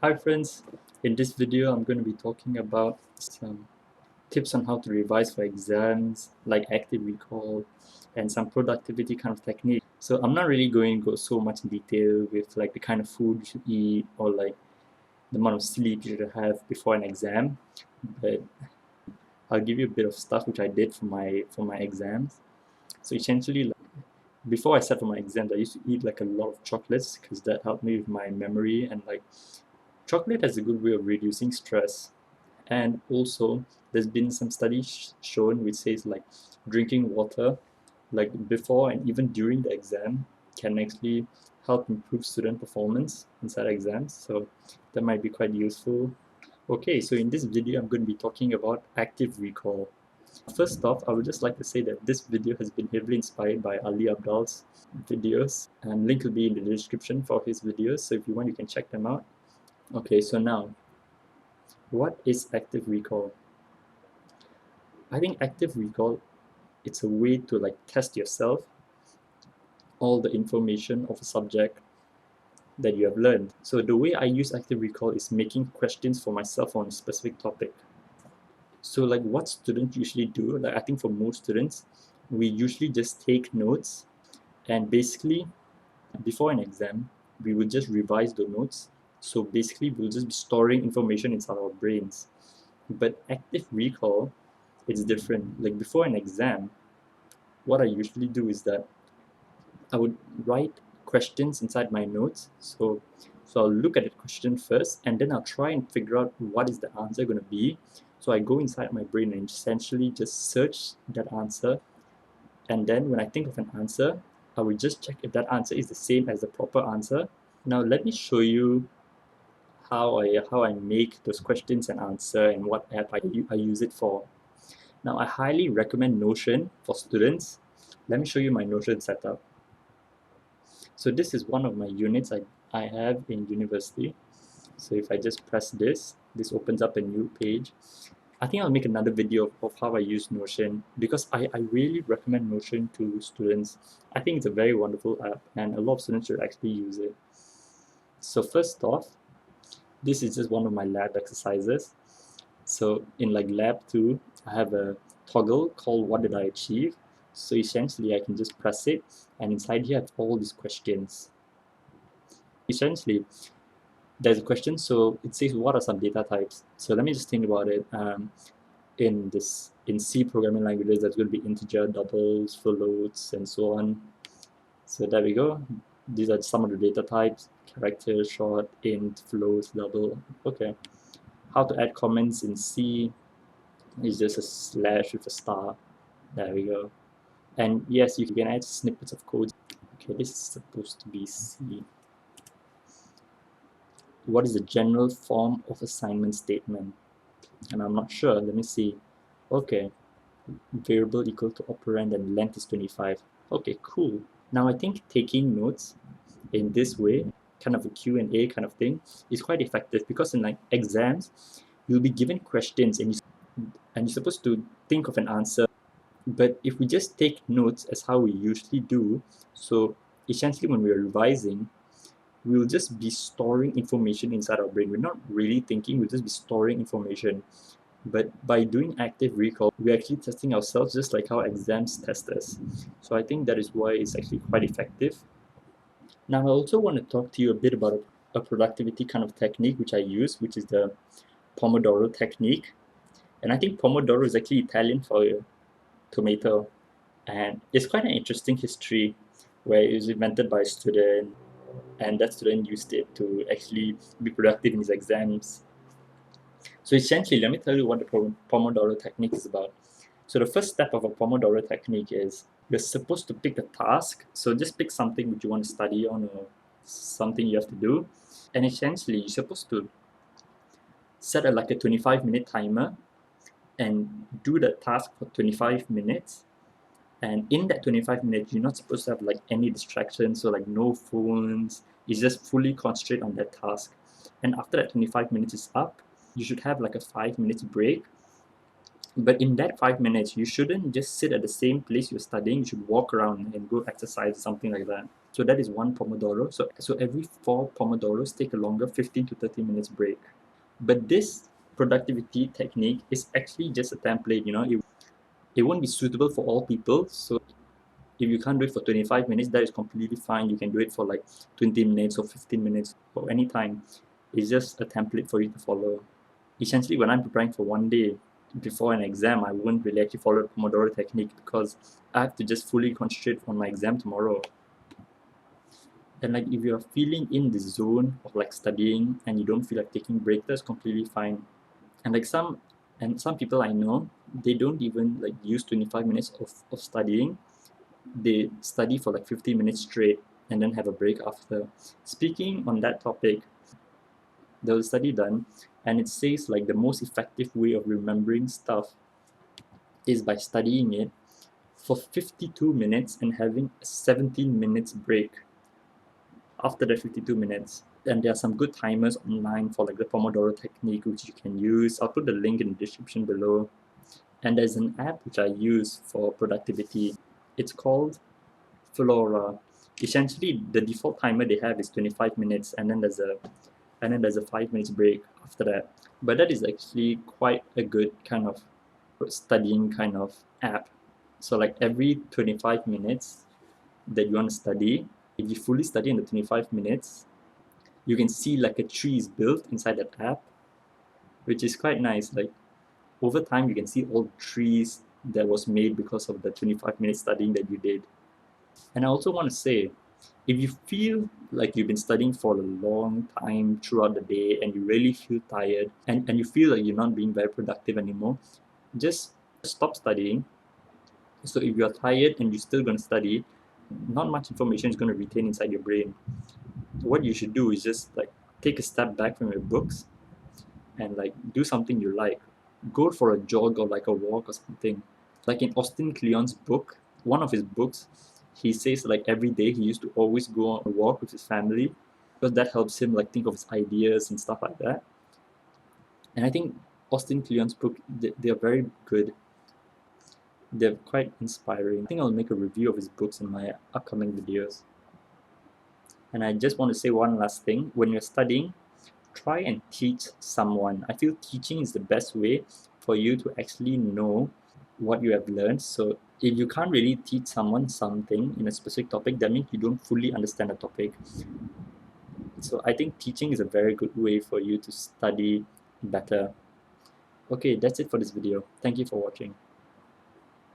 Hi friends, in this video I'm going to be talking about some tips on how to revise for exams like active recall and some productivity kind of technique. So I'm not really going to go so much in detail with like the kind of food you should eat or like the amount of sleep you should have before an exam, but I'll give you a bit of stuff which I did for my exams. So essentially before I sat for my exams I used to eat like a lot of chocolates because that helped me with my memory, and like chocolate has a good way of reducing stress. And also there's been some studies shown which says like drinking water like before and even during the exam can actually help improve student performance inside exams, so that might be quite useful. Okay, so in this video I'm going to be talking about active recall. First off, I would just like to say that this video has been heavily inspired by Ali Abdal's videos, and link will be in the description for his videos, so if you want you can check them out. Okay, so now what is active recall? I think active recall, it's a way to like test yourself, all the information of a subject that you have learned. So the way I use active recall is making questions for myself on a specific topic. So like what students usually do, like I think for most students, we usually just take notes, and basically before an exam, we will just revise the notes. So basically we'll just be storing information inside our brains. But active recall, it's different. Like before an exam, what I usually do is that I would write questions inside my notes. So I'll look at the question first, and then I'll try and figure out what is the answer going to be. So I go inside my brain and essentially just search that answer. And then when I think of an answer, I will just check if that answer is the same as the proper answer. Now let me show you how I make those questions and answer and what app I use it for. Now I highly recommend Notion for students. Let me show you my Notion setup. So this is one of my units I have in university. So if I just press this opens up a new page. I think I'll make another video of how I use Notion, because I really recommend Notion to students. I think it's a very wonderful app and a lot of students should actually use it. So first off, this is just one of my lab exercises. So in like lab 2, I have a toggle called what did I achieve. So essentially I can just press it, and inside here I have all these questions. Essentially there's a question, so it says what are some data types. So let me just think about it. In C programming languages, there's going to be integer, doubles, floats, and so on. So there we go. These are some of the data types: character, short, int, float, double. Okay. How to add comments in C is just a slash with a star. There we go. And yes, you can add snippets of code. Okay, this is supposed to be C. What is the general form of assignment statement? And I'm not sure. Let me see. Okay, variable equal to operand and length is 25. Okay, cool. Now I think taking notes in this way, kind of a Q&A kind of thing, is quite effective, because in like exams, you'll be given questions and you're supposed to think of an answer. But if we just take notes as how we usually do, so essentially when we're revising, we'll just be storing information inside our brain. We're not really thinking, we'll just be storing information. But by doing active recall, we're actually testing ourselves just like how exams test us. So I think that is why it's actually quite effective. Now I also want to talk to you a bit about a productivity kind of technique which I use, which is the Pomodoro Technique. And I think Pomodoro is actually Italian for tomato. And it's quite an interesting history, where it was invented by a student, and that student used it to actually be productive in his exams. So essentially, let me tell you what the Pomodoro technique is about. So the first step of a Pomodoro technique is you're supposed to pick a task. So just pick something which you want to study on, or something you have to do. And essentially, you're supposed to set like a 25-minute timer and do the task for 25 minutes. And in that 25 minutes, you're not supposed to have like any distractions, so like no phones. You just fully concentrate on that task. And after that 25 minutes is up, you should have like a 5 minutes break But in that 5 minutes, you shouldn't just sit at the same place you're studying. You should walk around and go exercise, something like that. So that is one Pomodoro. So every 4 Pomodoros, take a longer 15 to 30 minutes break. But this productivity technique is actually just a template, it won't be suitable for all people. So if you can't do it for 25 minutes, that is completely fine. You can do it for like 20 minutes or 15 minutes or any time. It's just a template for you to follow. Essentially, when I'm preparing for one day before an exam, I won't really actually follow the Pomodoro technique because I have to just fully concentrate on my exam tomorrow. And like if you're feeling in the zone of like studying and you don't feel like taking break, that's completely fine. And like some people I know, they don't even like use 25 minutes of studying. They study for like 15 minutes straight and then have a break after. Speaking on that topic, there was a study done and it says like the most effective way of remembering stuff is by studying it for 52 minutes and having a 17 minutes break after the 52 minutes. And there are some good timers online for like the Pomodoro technique which you can use. I'll put the link in the description below. And there's an app which I use for productivity. It's called Flora. Essentially, the default timer they have is 25 minutes, and then there's a 5 minutes break after that. But that is actually quite a good kind of studying kind of app. So like every 25 minutes that you want to study, if you fully study in the 25 minutes, you can see like a tree is built inside that app, which is quite nice. Like over time, you can see all the trees that was made because of the 25 minute studying that you did. And I also want to say, if you feel like you've been studying for a long time throughout the day and you really feel tired and you feel like you're not being very productive anymore, just stop studying. So if you're tired and you're still going to study, not much information is going to retain inside your brain. What you should do is just like take a step back from your books and like do something you like. Go for a jog or like a walk or something. Like in Austin Kleon's book, one of his books, he says like every day he used to always go on a walk with his family because that helps him like think of his ideas and stuff like that. And I think Austin Kleon's book, they're very good. They're quite inspiring. I think I'll make a review of his books in my upcoming videos. And I just want to say one last thing. When you're studying, try and teach someone. I feel teaching is the best way for you to actually know what you have learned. So if you can't really teach someone something in a specific topic, that means you don't fully understand the topic. So I think teaching is a very good way for you to study better. Okay, that's it for this video. Thank you for watching.